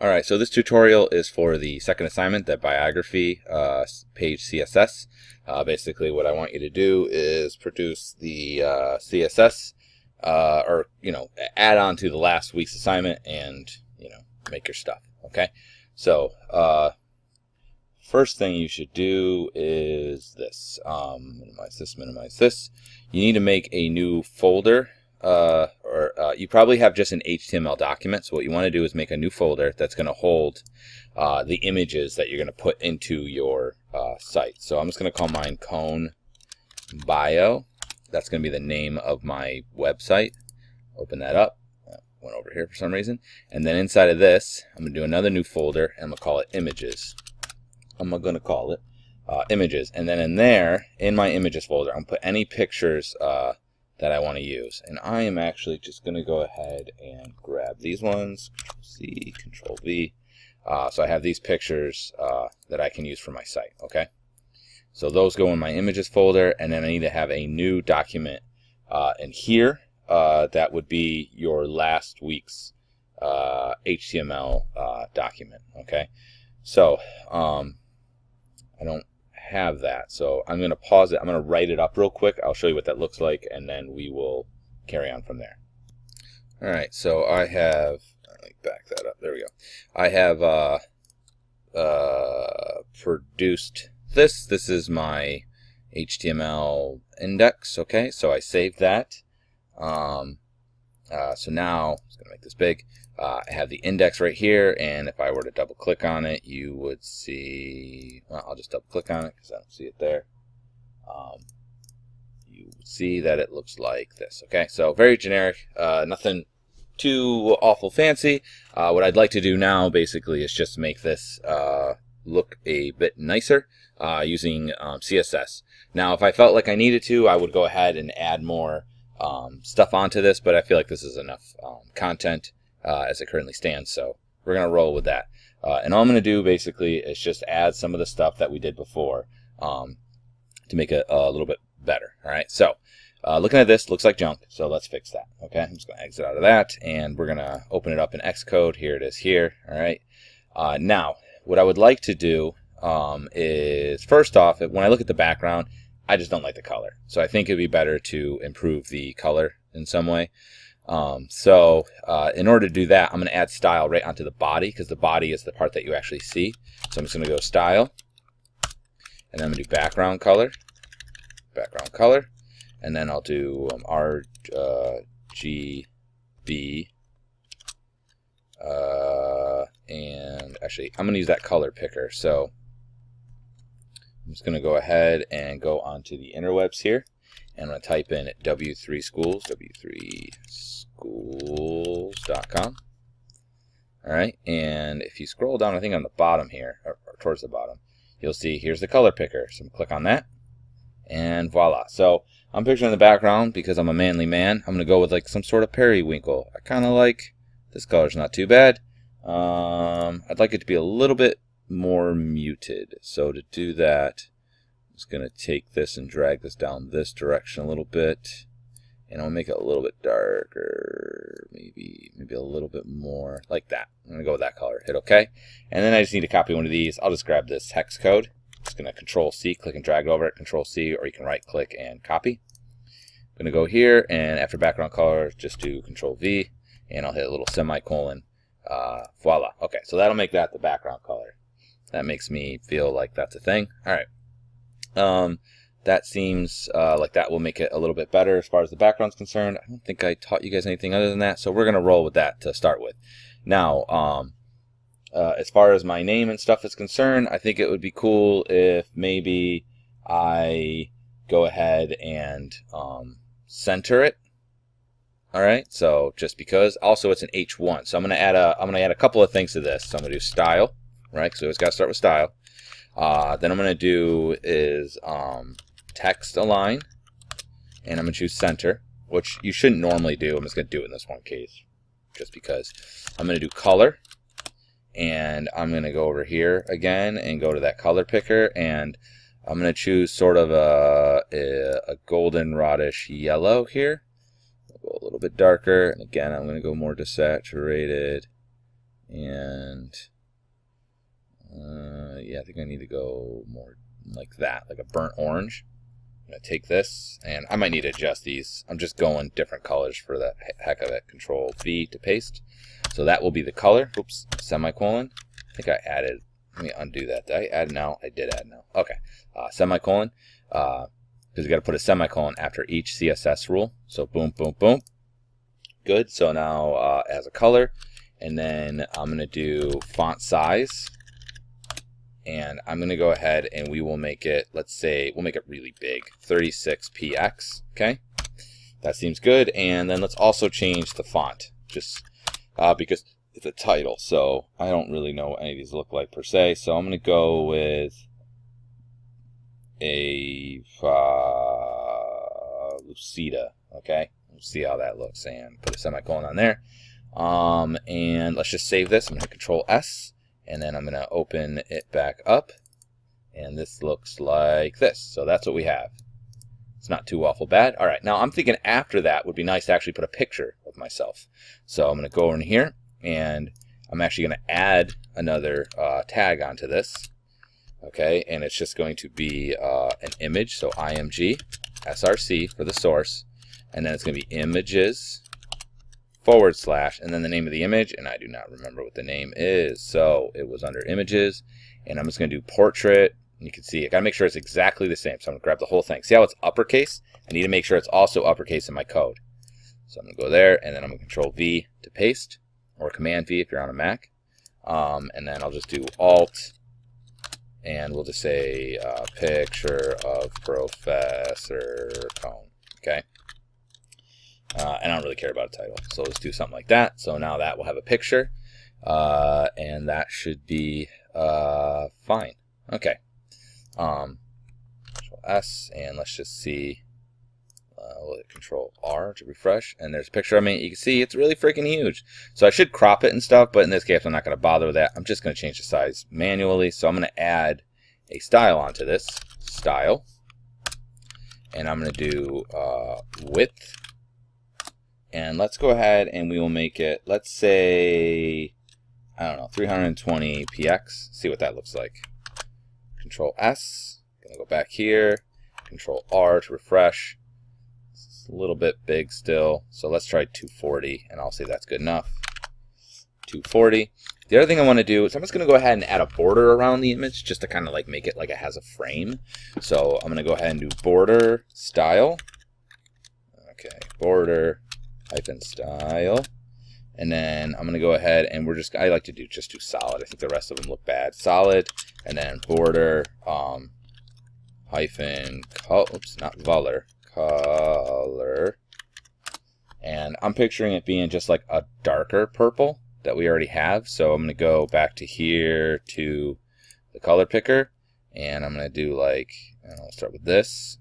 Alright, so this tutorial is for the second assignment, that biography page CSS. Basically what I want you to do is produce the CSS or add on to the last week's assignment and make your stuff. Okay, so first thing you should do is this. Minimize this. You need to make a new folder, you probably have just an HTML document. So what you want to do is make a new folder that's going to hold the images that you're going to put into your site. So I'm just going to call mine Cone Bio. That's going to be the name of my website. Open that up. Went over here for some reason. And then inside of this, I'm going to do another new folder, and I'm going to call it Images. I'm going to call it Images. And then in there, in my Images folder, I'm going to put any pictures that I want to use. And I am actually just going to go ahead and grab these ones, Control-C, Control-V. So I have these pictures that I can use for my site, okay? So those go in my Images folder, and then I need to have a new document in here. That would be your last week's HTML document, okay? So I don't have that, so I'm going to pause it. I'm going to write it up real quick. I'll show you what that looks like, and then we will carry on from there. All right, so I have, let me back that up. There we go. I have produced this. This is my HTML index. Okay, so I saved that. So now I'm just gonna make this big. I have the index right here, and if I were to double click on it, you would see, well, I'll just double click on it because I don't see it there. You would see that it looks like this. Okay, so very generic, nothing too awful fancy. What I'd like to do now basically is just make this look a bit nicer using CSS. Now if I felt like I needed to, I would go ahead and add more stuff onto this, but I feel like this is enough content as it currently stands, so we're going to roll with that. And all I'm going to do basically is just add some of the stuff that we did before to make it a little bit better. All right, so looking at this, looks like junk, so let's fix that. Okay, I'm just going to exit out of that, and we're going to open it up in Xcode. Here it is here. All right, now what I would like to do is, first off, when I look at the background, I just don't like the color. So I think it'd be better to improve the color in some way. In order to do that, I'm going to add style right onto the body, because the body is the part that you actually see. So I'm just going to go style, and then I'm going to do background color, and then I'll do RGB, and actually I'm going to use that color picker. So I'm just going to go ahead and go onto the interwebs here, and I'm going to type in W3Schools, W3Schools.com. All right, and if you scroll down, I think on the bottom here, or towards the bottom, you'll see here's the color picker. So I'm going to click on that, and voila. So I'm picturing the background, because I'm a manly man, I'm going to go with like some sort of periwinkle. I kind of like this color's not too bad. I'd like it to be a little bit more muted. So to do that, I'm just going to take this and drag this down this direction a little bit, and I'll make it a little bit darker, maybe a little bit more like that. I'm going to go with that color, hit OK, and then I just need to copy one of these. I'll just grab this hex code, just going to Control-C, click and drag it over it, Control-C, or you can right click and copy. I'm going to go here, and after background color, just do Control-V, and I'll hit a little semicolon. Voila. Okay, so that'll make that the background color. That makes me feel like that's a thing. All right. That seems like that will make it a little bit better as far as the background's concerned. I don't think I taught you guys anything other than that, so we're going to roll with that to start with. Now, as far as my name and stuff is concerned, I think it would be cool if maybe I go ahead and center it. All right, so just because. Also, it's an H1, so I'm going to add a couple of things to this. So I'm going to do style. Right, so it's got to start with style. Then I'm going to do is text align, and I'm going to choose center, which you shouldn't normally do. I'm just going to do it in this one case, just because. I'm going to do color, and I'm going to go over here again and go to that color picker, and I'm going to choose sort of a goldenrodish yellow here. I'll go a little bit darker, and again I'm going to go more desaturated, and I think I need to go more like that, like a burnt orange. I'm going to take this, and I might need to adjust these. I'm just going different colors for the heck of it. Control V to paste. So that will be the color. Oops, semicolon. I think I added, let me undo that. Did I add now? I did add now. Okay, semicolon. Because we got to put a semicolon after each CSS rule. So boom, boom, boom. Good. So now it has a color. And then I'm going to do font size. And I'm going to go ahead and we will make it, let's say, we'll make it really big, 36px, okay? That seems good. And then let's also change the font, just because it's a title, so I don't really know what any of these look like per se. So I'm going to go with a Lucida, okay? We'll see how that looks, and put a semicolon on there. And let's just save this. I'm going to Control S. And then I'm going to open it back up. And this looks like this. So that's what we have. It's not too awful bad. All right. Now I'm thinking after that would be nice to actually put a picture of myself. So I'm going to go in here. And I'm actually going to add another tag onto this. Okay. And it's just going to be an image. So img src for the source. And then it's going to be images / and then the name of the image, and I do not remember what the name is, so it was under images, and I'm just going to do portrait. You can see I got to make sure it's exactly the same, so I'm going to grab the whole thing. See how it's uppercase? I need to make sure it's also uppercase in my code. So I'm going to go there, and then I'm going to Control V to paste, or Command V if you're on a Mac, and then I'll just do Alt, and we'll just say picture of Professor Cone, okay? And I don't really care about a title, so let's do something like that. So now that will have a picture, and that should be fine. Okay. Control S, and let's just see. We'll hit Control R to refresh, and there's a picture of me. You can see it's really freaking huge. So I should crop it and stuff, but in this case, I'm not going to bother with that. I'm just going to change the size manually. So I'm going to add a style onto this style, and I'm going to do width. And let's go ahead and we will make it, let's say, I don't know, 320px. See what that looks like. Control S. Gonna go back here. Control R to refresh. It's a little bit big still. So let's try 240, and I'll say that's good enough. 240. The other thing I want to do is I'm just going to go ahead and add a border around the image just to kind of like make it like it has a frame. So I'm going to go ahead and do border style. Okay, border hyphen style, and then I'm gonna go ahead and I like to just do solid. I think the rest of them look bad. Solid, and then border hyphen not color, and I'm picturing it being just like a darker purple that we already have. So I'm gonna go back to here to the color picker, and I'm gonna do like, I'll start with this.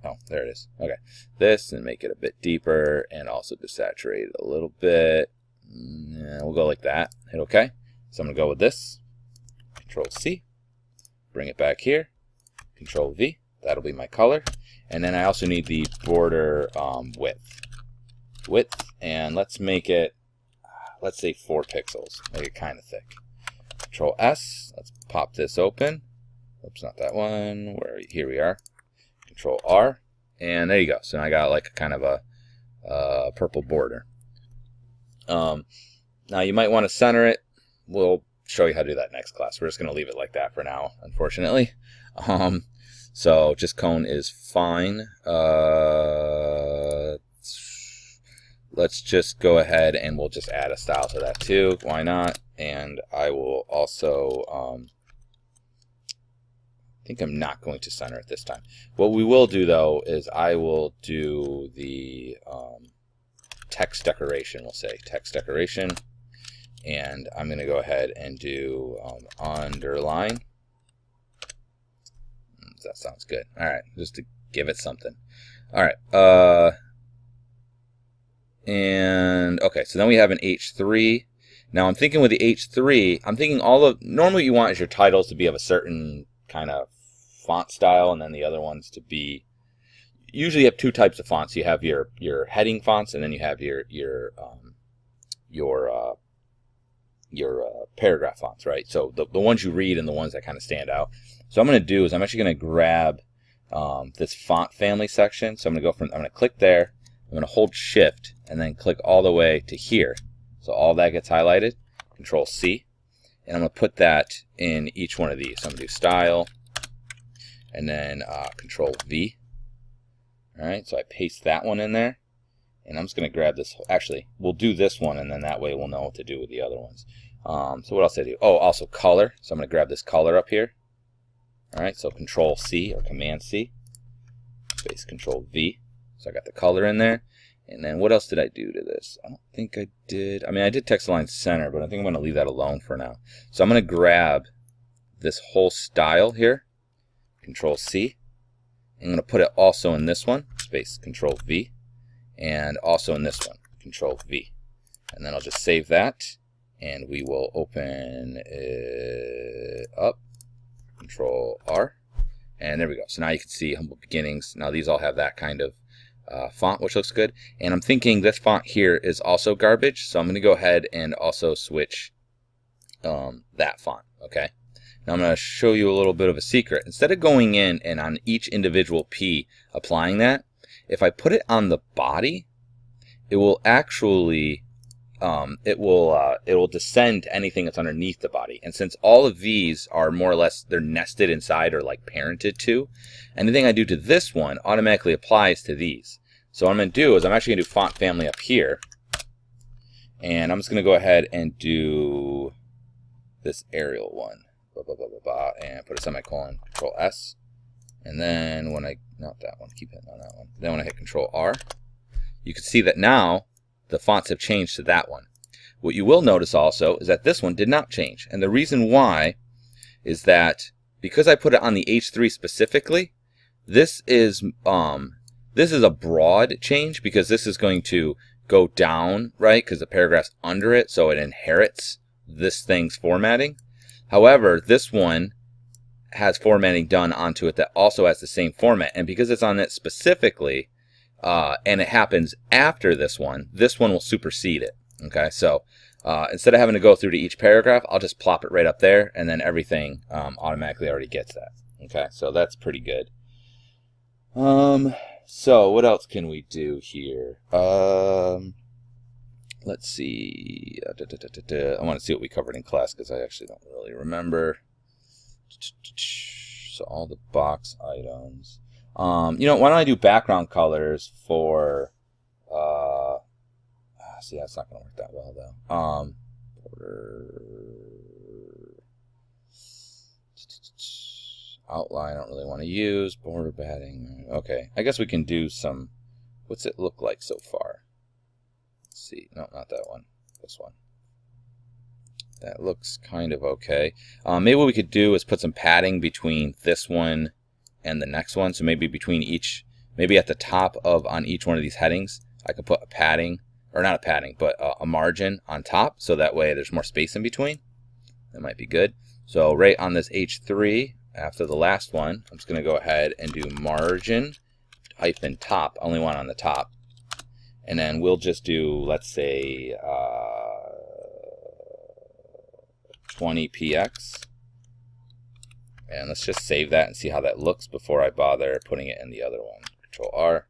Oh, there it is. Okay. This, and make it a bit deeper, and also desaturate it a little bit. Yeah, we'll go like that. Hit OK. So I'm going to go with this. Control C. Bring it back here. Control V. That'll be my color. And then I also need the border width. And let's make it, let's say 4 pixels. Make it kind of thick. Control S. Let's pop this open. Oops, not that one. Here we are. Control R, and there you go. So now I got like a kind of a purple border. Now you might want to center it. We'll show you how to do that next class. We're just going to leave it like that for now, unfortunately. So just cone is fine. Let's just go ahead and we'll just add a style to that too. Why not? And I will also I think I'm not going to center it this time. What we will do though is I will do the text decoration. We'll say text decoration, and I'm going to go ahead and do underline. That sounds good. All right, just to give it something. All right. And okay, so then we have an H3. Now I'm thinking with the H3, I'm thinking normally what you want is your titles to be of a certain kind of font style, and then the other ones to be, usually you have 2 types of fonts. You have your heading fonts, and then you have your paragraph fonts, right? So the ones you read and the ones that kind of stand out. So what I'm going to do is I'm actually going to grab this font family section. So I'm going to click there. I'm going to hold Shift and then click all the way to here. So all that gets highlighted. Control C, and I'm going to put that in each one of these. So I'm going to do Style, and then Control V. All right, so I paste that one in there, and I'm just going to grab this. Actually, we'll do this one, and then that way we'll know what to do with the other ones. So what else did I do? Oh, also color. So I'm going to grab this color up here. All right, so Control C or Command C, space Control V. So I got the color in there. And then what else did I do to this? I don't think I did. I mean, I did text align center, but I think I'm going to leave that alone for now. So I'm going to grab this whole style here, Control C. I'm going to put it also in this one, space Control V, and also in this one, Control V. And then I'll just save that, and we will open it up, Control R, and there we go. So now you can see Humble Beginnings. Now these all have that kind of font, which looks good. And I'm thinking this font here is also garbage, so I'm going to go ahead and also switch that font. Okay. Now I'm going to show you a little bit of a secret. Instead of going in and on each individual P applying that, if I put it on the body, it will actually it will descend to anything that's underneath the body. And since all of these are more or less, they're nested inside or like parented to, anything I do to this one automatically applies to these. So what I'm going to do is I'm actually going to do font family up here, and I'm just going to go ahead and do this Arial one, and put a semicolon, Control S, and then when I, not that one, keep hitting on that one. Then when I hit Control R, you can see that now the fonts have changed to that one. What you will notice also is that this one did not change. And the reason why is that because I put it on the H3 specifically, this is a broad change because this is going to go down, right? Because the paragraph's under it, so it inherits this thing's formatting. However, this one has formatting done onto it that also has the same format. And because it's on it specifically, and it happens after this one will supersede it. Okay, so instead of having to go through to each paragraph, I'll just plop it right up there, and then everything automatically already gets that. Okay, so that's pretty good. So what else can we do here? Let's see. I want to see what we covered in class because I actually don't really remember. So all the box items. You know, why don't I do background colors for, see, that's not going to work that well, though. Border, outline, I don't really want to use. Border padding, okay. I guess we can do some, what's it look like so far? Let's see, no, not that one, this one. That looks kind of okay. Maybe what we could do is put some padding between this one and the next one. So maybe between each, maybe at the top of on each one of these headings, I could put a padding, or not a padding, but a margin on top, so that way there's more space in between. That might be good. So right on this H3, after the last one, I'm just going to go ahead and do margin hyphen top. I only want on the top. And then we'll just do, let's say, 20 px. And let's just save that and see how that looks before I bother putting it in the other one. Control R.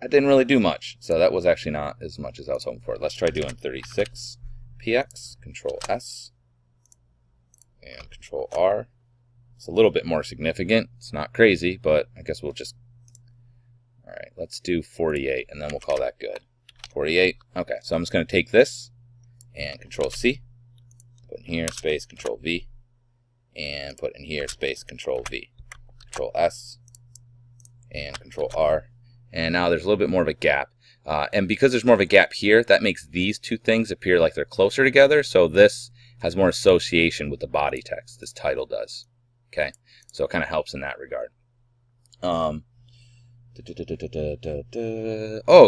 I didn't really do much, so that was actually not as much as I was hoping for. Let's try doing 36 px. Control S. And Control R. It's a little bit more significant. It's not crazy, but I guess we'll just... Alright, let's do 48, and then we'll call that good. 48. Okay, so I'm just going to take this and Control C. Put in here, space, Control V. And put in here, space, Control V. Control S. And Control R. And now there's a little bit more of a gap. And because there's more of a gap here, that makes these two things appear like they're closer together. So this has more association with the body text. This title does. Okay, so it kind of helps in that regard. Oh,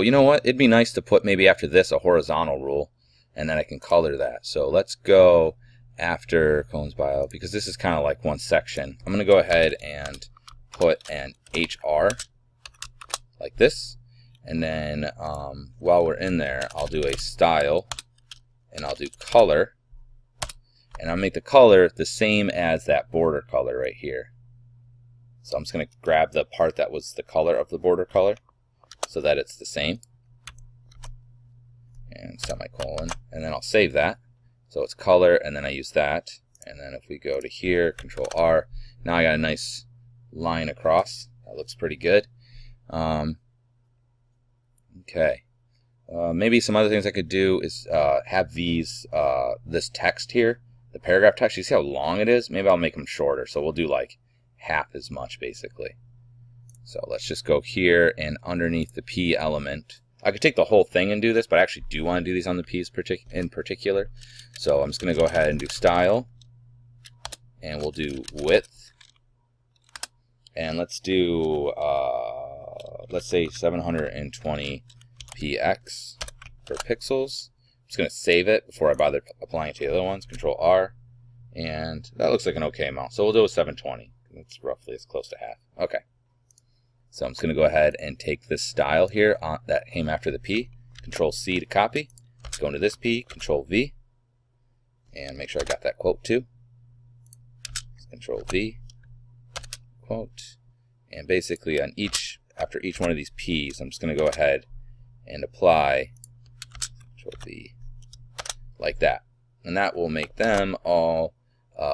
you know what? It'd be nice to put maybe after this a horizontal rule, and then I can color that. So let's go after Cohen's bio, because this is kind of like one section. I'm going to go ahead and put an HR like this, and then while we're in there, I'll do a style, and I'll do color, and I'll make the color the same as that border color right here. So I'm just going to grab the part that was the color of the border color so that it's the same. And semicolon, and then I'll save that. So it's color, and then I use that. And then if we go to here, Control R, now I got a nice line across. That looks pretty good. Okay. Maybe some other things I could do is have these this text here, the paragraph text. You see how long it is? Maybe I'll make them shorter. So we'll do like half as much basically. So let's just go here, and underneath the P element, I could take the whole thing and do this, but I actually do want to do these on the P's in particular. So I'm just going to go ahead and do style, and we'll do width, and let's do let's say 720 px per pixels. I'm just going to save it before I bother applying it to the other ones. Control R, and that looks like an okay amount. So we'll do a 720. It's roughly as close to half. Okay. So I'm just going to go ahead and take this style here that came after the P. Control C to copy. Go into this P. Control V, and make sure I got that quote too. Control V, quote, and basically on after each one of these P's, I'm just going to go ahead and apply Control V like that, and that will make them all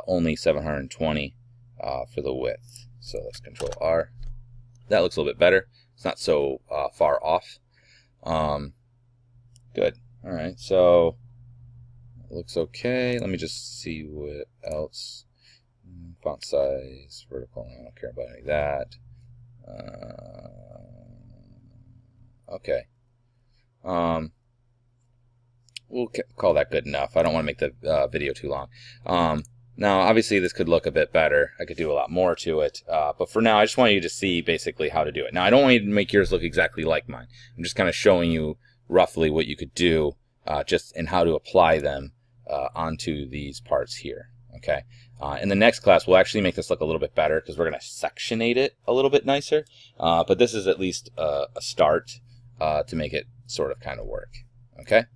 only 720 for the width. So let's Control R. That looks a little bit better. It's not so far off. Good. All right. So it looks okay. Let me just see what else. Font size, vertical. I don't care about any of that. Okay. We'll call that good enough. I don't want to make the video too long. Now, obviously, this could look a bit better. I could do a lot more to it. But for now, I just want you to see basically how to do it. Now, I don't want you to make yours look exactly like mine. I'm just kind of showing you roughly what you could do just and how to apply them onto these parts here. Okay. In the next class, we'll actually make this look a little bit better because we're going to sectionate it a little bit nicer. But this is at least a start to make it sort of kind of work. Okay.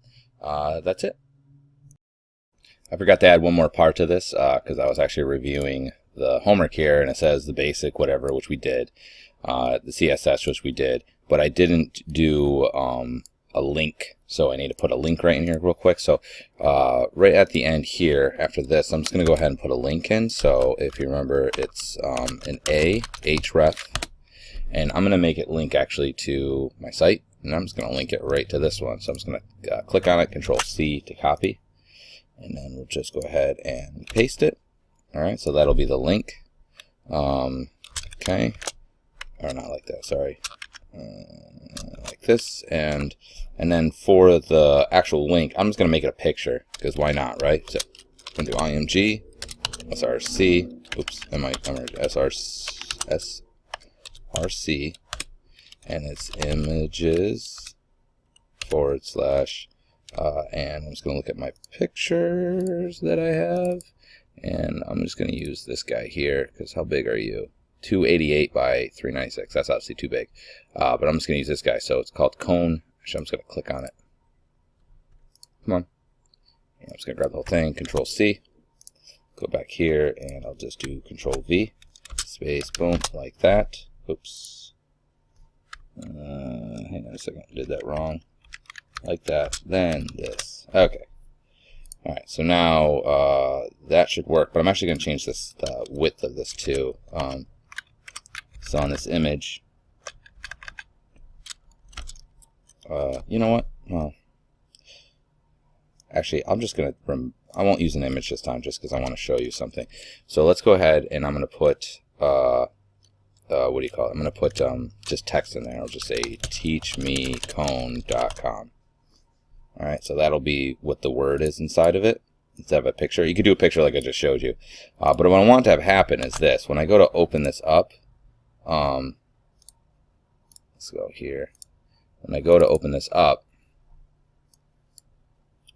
That's it. I forgot to add one more part to this because I was actually reviewing the homework here, and it says the basic whatever, which we did, the CSS, which we did, but I didn't do a link, so I need to put a link right in here real quick. So right at the end here, after this, I'm just going to go ahead and put a link in. So if you remember, it's an href, and I'm going to make it link actually to my site, and I'm just going to link it right to this one. So I'm just going to click on it, Control C to copy. And then we'll just go ahead and paste it. All right, so that'll be the link. Okay, or not like that. Sorry, like this, and then for the actual link, I'm just gonna make it a picture because why not, right? So I'm gonna do img src. Oops, src, and it's images / and I'm just going to look at my pictures that I have, and I'm just going to use this guy here because how big are you? 288 by 396. That's obviously too big, but I'm just going to use this guy. So it's called cone. Actually, I'm just going to click on it. Come on. And I'm just going to grab the whole thing, Control C, go back here, and I'll just do Control V, space, boom, like that. Oops. Hang on a second, I did that wrong. Like that, then this. Okay. All right, so now that should work, but I'm actually going to change this width of this too. So on this image, you know what? Well, actually, I'm just going to, I won't use an image this time just because I want to show you something. So let's go ahead and I'm going to put, what do you call it? I'm going to put just text in there. I'll just say teachmecone.com. All right, so that'll be what the word is inside of it. Instead of a picture, you could do a picture like I just showed you. But what I want to have happen is this. When I go to open this up, let's go here. When I go to open this up,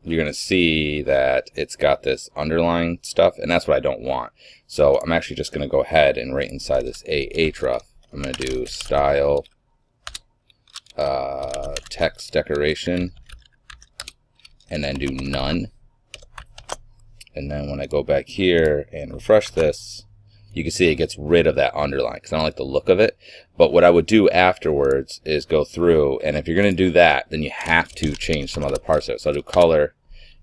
you're going to see that it's got this underlined stuff, and that's what I don't want. So I'm actually just going to go ahead and right inside this href, I'm going to do style text decoration, and then do none, And then when I go back here and refresh this, you can see it gets rid of that underline because I don't like the look of it. But what I would do afterwards is go through, and if you're going to do that, then you have to change some other parts of it. So I'll do color,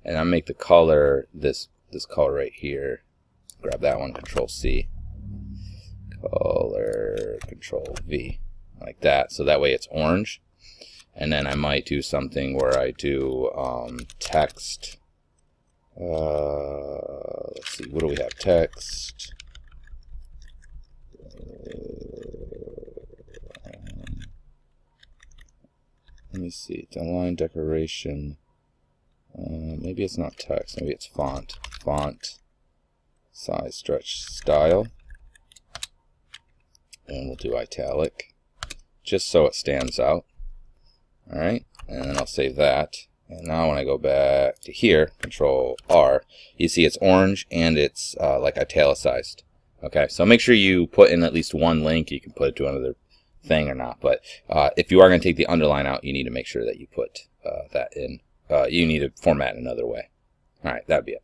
and I'll make the color this color right here. Grab that one, Control C, color, Control V, like that. So that way it's orange. And then I might do something where I do text. Let's see, what do we have? Text. Let me see, align decoration. Maybe it's not text, maybe it's font. Font, size, stretch, style. And we'll do italic, just so it stands out. Alright, and then I'll save that. And now when I go back to here, Control R, you see it's orange and it's like italicized. Okay, so make sure you put in at least one link. You can put it to another thing or not, but if you are going to take the underline out, you need to make sure that you put that in. You need to format it another way. All right, that'd be it.